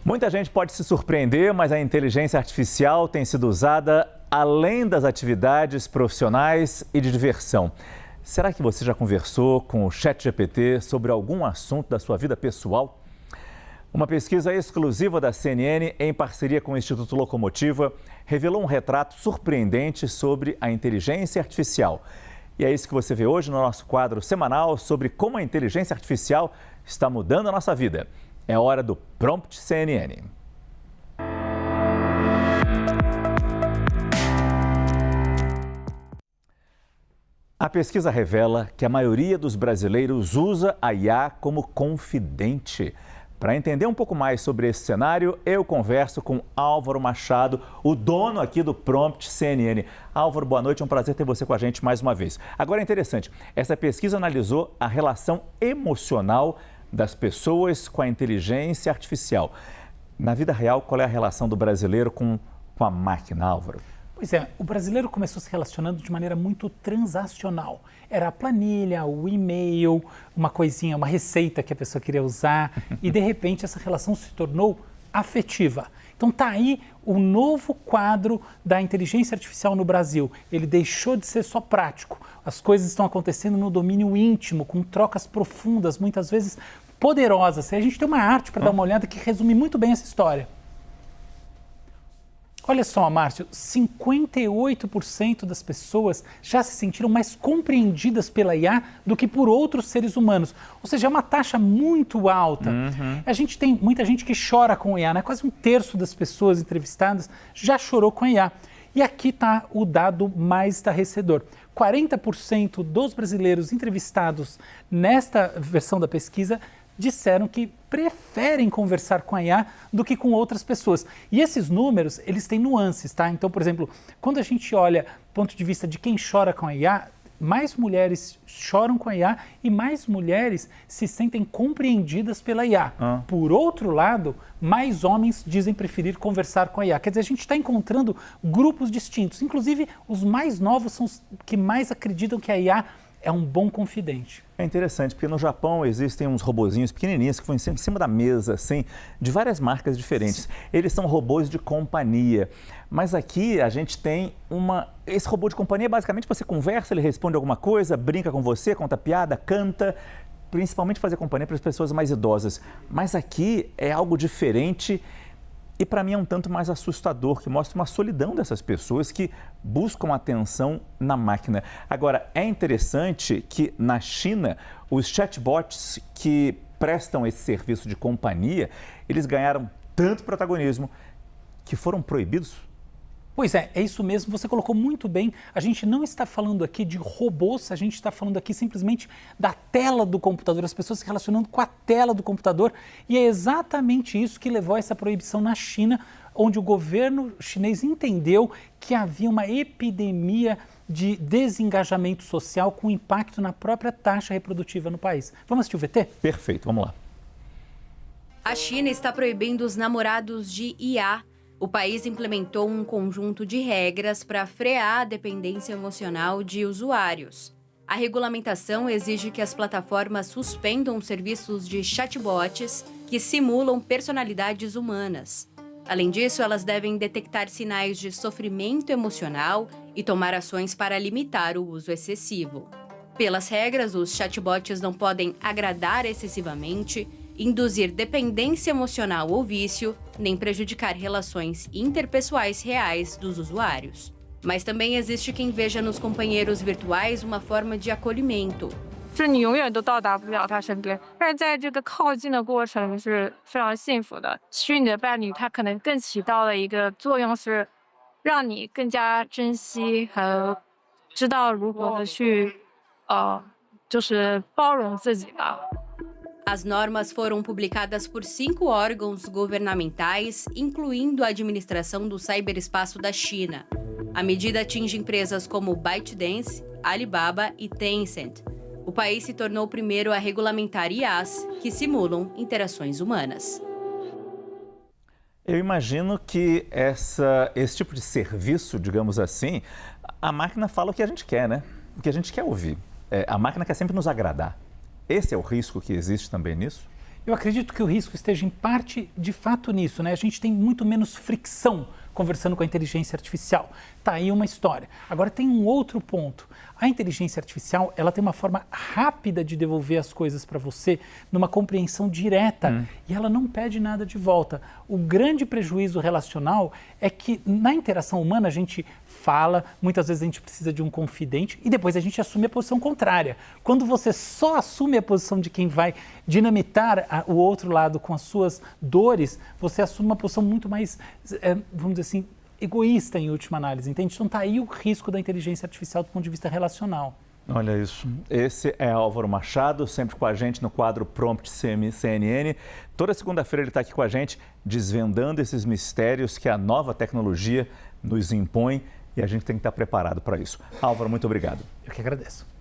Muita gente pode se surpreender, mas a inteligência artificial tem sido usada além das atividades profissionais e de diversão. Será que você já conversou com o ChatGPT sobre algum assunto da sua vida pessoal? Uma pesquisa exclusiva da CNN, em parceria com o Instituto Locomotiva, revelou um retrato surpreendente sobre a inteligência artificial. E é isso que você vê hoje no nosso quadro semanal sobre como a inteligência artificial está mudando a nossa vida. É hora do Prompt CNN. A pesquisa revela que a maioria dos brasileiros usa a IA como confidente. Para entender um pouco mais sobre esse cenário, eu converso com Álvaro Machado, o dono aqui do Prompt CNN. Álvaro, boa noite, é um prazer ter você com a gente mais uma vez. Agora é interessante, essa pesquisa analisou a relação emocional das pessoas com a inteligência artificial. Na vida real, qual é a relação do brasileiro com a máquina, Álvaro? Pois é, o brasileiro começou se relacionando de maneira muito transacional. Era a planilha, o e-mail, uma coisinha, uma receita que a pessoa queria usar e de repente essa relação se tornou afetiva. Então tá aí o novo quadro da inteligência artificial no Brasil. Ele deixou de ser só prático. As coisas estão acontecendo no domínio íntimo, com trocas profundas, muitas vezes poderosas. E a gente tem uma arte para dar uma olhada que resume muito bem essa história. Olha só, Márcio, 58% das pessoas já se sentiram mais compreendidas pela IA do que por outros seres humanos. Ou seja, é uma taxa muito alta. A gente tem muita gente que chora com a IA, né? Quase um terço das pessoas entrevistadas já chorou com a IA. E aqui está o dado mais estarrecedor. 40% dos brasileiros entrevistados nesta versão da pesquisa disseram que preferem conversar com a IA do que com outras pessoas. E esses números, eles têm nuances, tá? Então, por exemplo, quando a gente olha do ponto de vista de quem chora com a IA, mais mulheres choram com a IA e mais mulheres se sentem compreendidas pela IA. Por outro lado, mais homens dizem preferir conversar com a IA. Quer dizer, a gente está encontrando grupos distintos. Inclusive, os mais novos são os que mais acreditam que a IA é um bom confidente. É interessante, porque no Japão existem uns robozinhos pequenininhos que vão em cima da mesa, assim, de várias marcas diferentes. Eles são robôs de companhia. Mas aqui a gente tem esse robô de companhia, basicamente você conversa, ele responde alguma coisa, brinca com você, conta piada, canta, principalmente fazer companhia para as pessoas mais idosas. Mas aqui é algo diferente. E para mim é um tanto mais assustador, que mostra uma solidão dessas pessoas que buscam atenção na máquina. Agora, é interessante que na China, os chatbots que prestam esse serviço de companhia, eles ganharam tanto protagonismo que foram proibidos. Pois é isso mesmo, você colocou muito bem. A gente não está falando aqui de robôs, a gente está falando aqui simplesmente da tela do computador, as pessoas se relacionando com a tela do computador. E é exatamente isso que levou a essa proibição na China, onde o governo chinês entendeu que havia uma epidemia de desengajamento social com impacto na própria taxa reprodutiva no país. Vamos assistir o VT? Perfeito, vamos lá. A China está proibindo os namorados de IA. O país implementou um conjunto de regras para frear a dependência emocional de usuários. A regulamentação exige que as plataformas suspendam serviços de chatbots que simulam personalidades humanas. Além disso, elas devem detectar sinais de sofrimento emocional e tomar ações para limitar o uso excessivo. Pelas regras, os chatbots não podem agradar excessivamente, induzir dependência emocional ou vício, nem prejudicar relações interpessoais reais dos usuários. Mas também existe quem veja nos companheiros virtuais uma forma de acolhimento. 是你永远都到达不了他身边，但是在这个靠近的过程是非常幸福的。虚拟的伴侣，它可能更起到了一个作用，是让你更加珍惜和知道如何的去，就是包容自己吧。 As normas foram publicadas por 5 órgãos governamentais, incluindo a administração do ciberespaço da China. A medida atinge empresas como ByteDance, Alibaba e Tencent. O país se tornou o primeiro a regulamentar IAs que simulam interações humanas. Eu imagino que esse tipo de serviço, digamos assim, a máquina fala o que a gente quer, né? O que a gente quer ouvir. A máquina quer sempre nos agradar. Esse é o risco que existe também nisso? Eu acredito que o risco esteja em parte, de fato, nisso, né? A gente tem muito menos fricção conversando com a inteligência artificial. Tá aí uma história. Agora tem um outro ponto. A inteligência artificial, ela tem uma forma rápida de devolver as coisas para você numa compreensão direta e ela não pede nada de volta. O grande prejuízo relacional é que na interação humana a gente fala, muitas vezes a gente precisa de um confidente e depois a gente assume a posição contrária. Quando você só assume a posição de quem vai dinamitar o outro lado com as suas dores, você assume uma posição muito mais, vamos dizer assim, egoísta em última análise, entende? Então tá aí o risco da inteligência artificial do ponto de vista relacional. Olha isso. Esse é Álvaro Machado, sempre com a gente no quadro Prompt CNN. Toda segunda-feira ele está aqui com a gente, desvendando esses mistérios que a nova tecnologia nos impõe e a gente tem que estar preparado para isso. Álvaro, muito obrigado. Eu que agradeço.